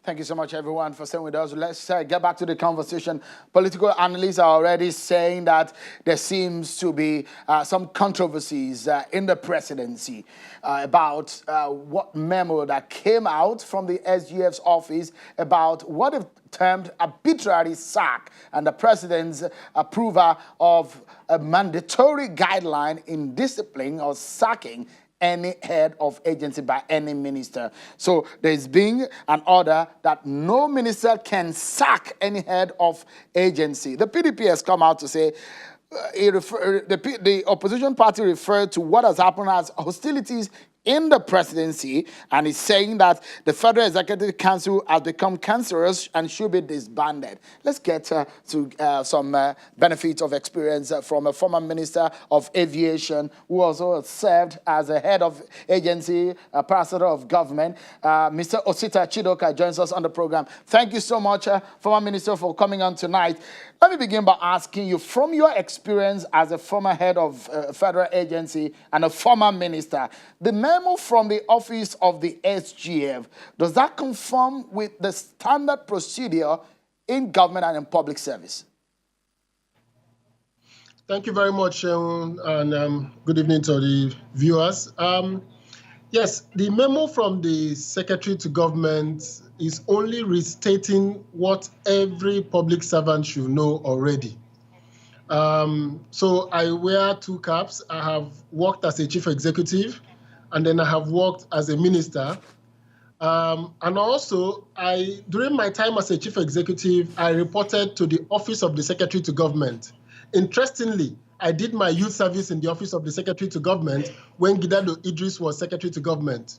Thank you so much, everyone, for staying with us. Let's get back to the conversation. Political analysts are already saying that there seems to be some controversies in the presidency about what memo that came out from the SGF's office about what if termed arbitrary sack and the president's approval of a mandatory guideline in discipline or sacking any head of agency by any minister. So there's been an order that no minister can sack any head of agency. The PDP has come out to say the opposition party referred to what has happened as hostilities in the presidency, and is saying that the Federal Executive Council has become cancerous and should be disbanded. Let's get to some benefits of experience from a former Minister of Aviation who also served as a head of agency, a parastatal of government. Mr. Osita Chidoka joins us on the program. Thank you so much, former Minister, for coming on tonight. Let me begin by asking you, from your experience as a former head of a federal agency and a former minister, the memo from the office of the SGF, does that conform with the standard procedure in government and in public service? Thank you very much, and good evening to the viewers. Yes, the memo from the Secretary to Government is only restating what every public servant should know already. So I wear two caps. I have worked as a chief executive, and then I have worked as a minister. And also, during my time as a chief executive, I reported to the Office of the Secretary to Government. Interestingly, I did my youth service in the Office of the Secretary to Government when Gidado Idris was Secretary to Government.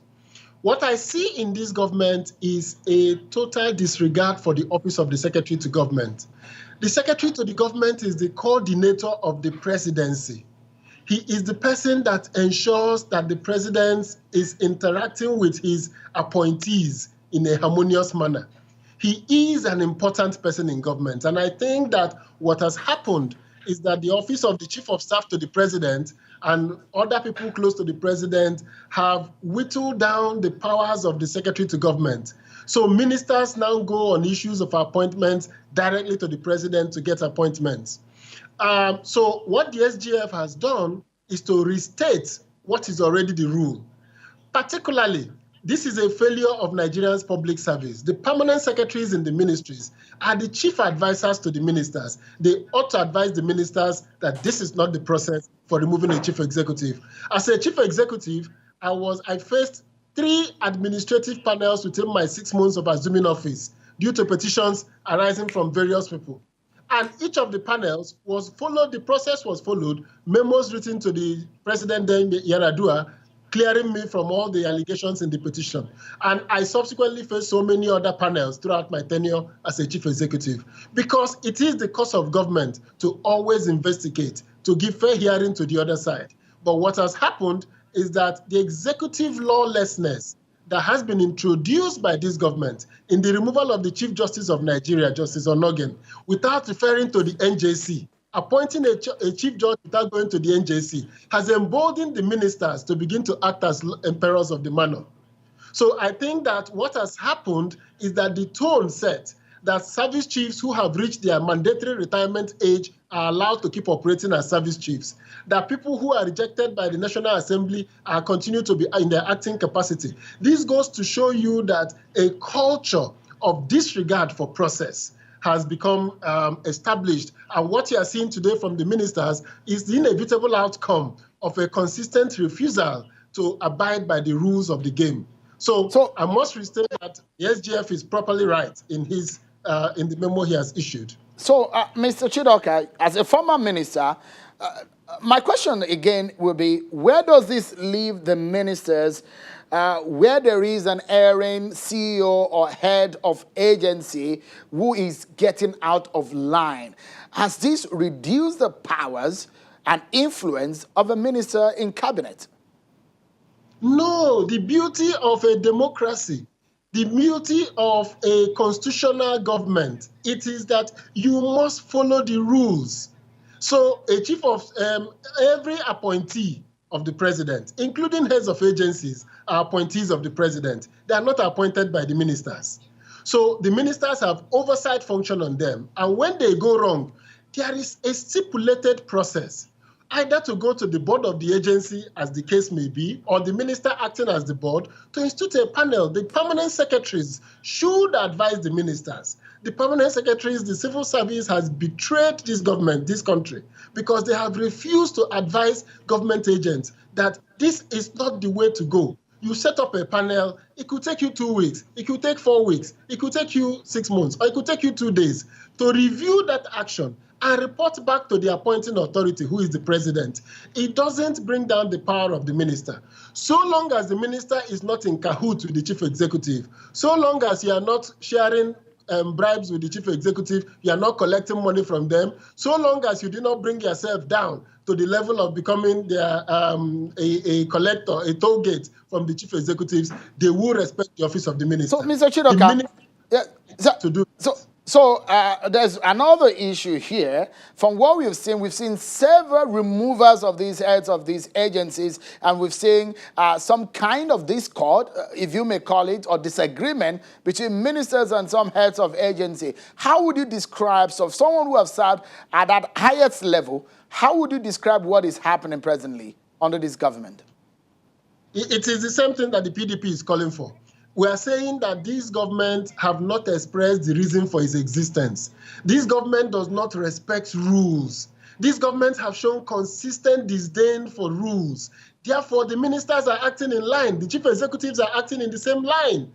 What I see in this government is a total disregard for the Office of the Secretary to Government. The Secretary to the Government is the coordinator of the presidency. He is the person that ensures that the president is interacting with his appointees in a harmonious manner. He is an important person in government. And I think that what has happened is that the Office of the Chief of Staff to the President and other people close to the President have whittled down the powers of the Secretary to Government. So ministers now go on issues of appointments directly to the President to get appointments. So what the SGF has done is to restate what is already the rule. Particularly, this is a failure of Nigeria's public service. The permanent secretaries in the ministries are the chief advisors to the ministers. They ought to advise the ministers that this is not the process for removing a chief executive. As a chief executive, I faced 3 administrative panels within my 6 months of assuming office due to petitions arising from various people. And each of the panels was followed, the process was followed, memos written to the President then, Yaradua, clearing me from all the allegations in the petition. And I subsequently faced so many other panels throughout my tenure as a chief executive, because it is the course of government to always investigate, to give fair hearing to the other side. But what has happened is that the executive lawlessness that has been introduced by this government in the removal of the Chief Justice of Nigeria, Justice Onogen, without referring to the NJC, appointing a chief judge without going to the NJC, has emboldened the ministers to begin to act as emperors of the manor. So I think that what has happened is that the tone set that service chiefs who have reached their mandatory retirement age are allowed to keep operating as service chiefs, that people who are rejected by the National Assembly are continue to be in their acting capacity. This goes to show you that a culture of disregard for process has become established. And what you are seeing today from the ministers is the inevitable outcome of a consistent refusal to abide by the rules of the game. So I must restate that the SGF is properly right in his in the memo he has issued. So, Mr. Chidoka, as a former minister, my question again will be, where does this leave the ministers where there is an erring CEO or head of agency who is getting out of line? Has this reduced the powers and influence of a minister in cabinet? No, the beauty of a democracy, the beauty of a constitutional government, it is that you must follow the rules. So a chief of every appointee of the president, including heads of agencies, are appointees of the president. They are not appointed by the ministers. So the ministers have oversight function on them. And when they go wrong, there is a stipulated process, either to go to the board of the agency, as the case may be, or the minister acting as the board, to institute a panel. The permanent secretaries should advise the ministers. The permanent secretaries, the civil service has betrayed this government, this country, because they have refused to advise government agents that this is not the way to go. You set up a panel, it could take you 2 weeks, it could take 4 weeks, it could take you 6 months, or it could take you 2 days to review that action and report back to the appointing authority, who is the president. It doesn't bring down the power of the minister. So long as the minister is not in cahoots with the chief executive, so long as you are not sharing bribes with the chief executive, you are not collecting money from them, so long as you do not bring yourself down to the level of becoming their, a collector, a toll gate from the chief executives, they will respect the office of the minister. So, Mr. Chidoka, So there's another issue here. From what we've seen several removals of these heads of these agencies, and we've seen some kind of discord, if you may call it, or disagreement between ministers and some heads of agency. How would you describe, so someone who has served at that highest level, how would you describe what is happening presently under this government? It is the same thing that the PDP is calling for. We are saying that this government have not expressed the reason for its existence. This government does not respect rules. This government have shown consistent disdain for rules. Therefore, the ministers are acting in line. The chief executives are acting in the same line.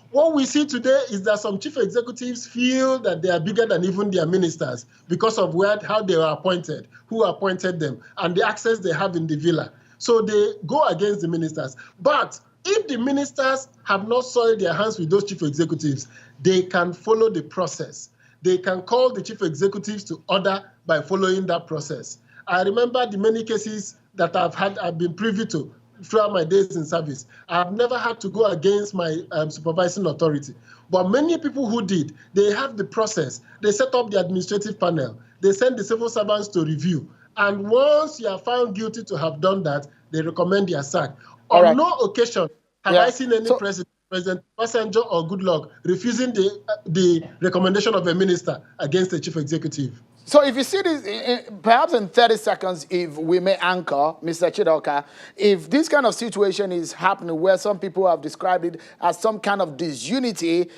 What we see today is that some chief executives feel that they are bigger than even their ministers because of how they were appointed, who appointed them, and the access they have in the villa. So they go against the ministers. But if the ministers have not soiled their hands with those chief executives, they can follow the process. They can call the chief executives to order by following that process. I remember the many cases that I've been privy to throughout my days in service. I've never had to go against my supervising authority. But many people who did, they have the process. They set up the administrative panel. They send the civil servants to review. And once you are found guilty to have done that, they recommend your sack. On no occasion have I seen any President Passenger or Goodluck refusing the recommendation of a minister against the chief executive. So if you see this, perhaps in 30 seconds, if we may anchor, Mr. Chidoka, if this kind of situation is happening where some people have described it as some kind of disunity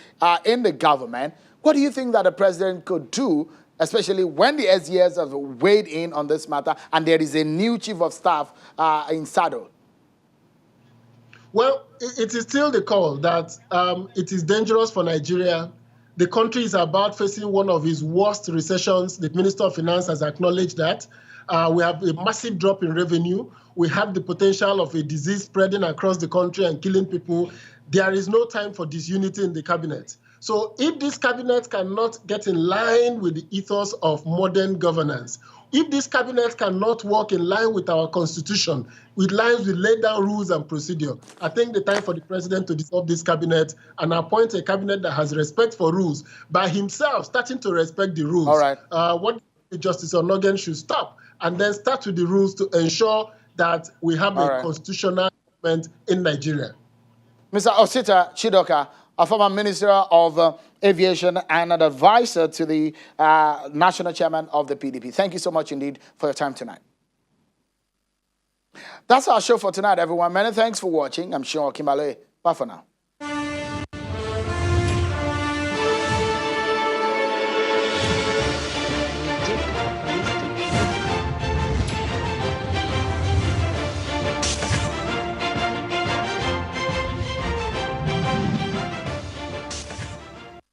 in the government, what do you think that the president could do, especially when the SGF have weighed in on this matter and there is a new chief of staff in saddle? Well, it is still the call that it is dangerous for Nigeria. The country is about facing one of its worst recessions. The Minister of Finance has acknowledged that. We have a massive drop in revenue. We have the potential of a disease spreading across the country and killing people. There is no time for disunity in the cabinet. So if this cabinet cannot get in line with the ethos of modern governance, if this cabinet cannot work in line with our constitution, with lines with laid down rules and procedure, I think the time for the president to dissolve this cabinet and appoint a cabinet that has respect for rules by himself, starting to respect the rules. All right. What Justice Onogen should stop and then start with the rules to ensure that we have a constitutional government in Nigeria. Mr. Osita Chidoka, a former Minister of Aviation and an advisor to the National Chairman of the PDP. Thank you so much indeed for your time tonight. That's our show for tonight, everyone. Many thanks for watching. I'm Sean Kimbale. Bye for now.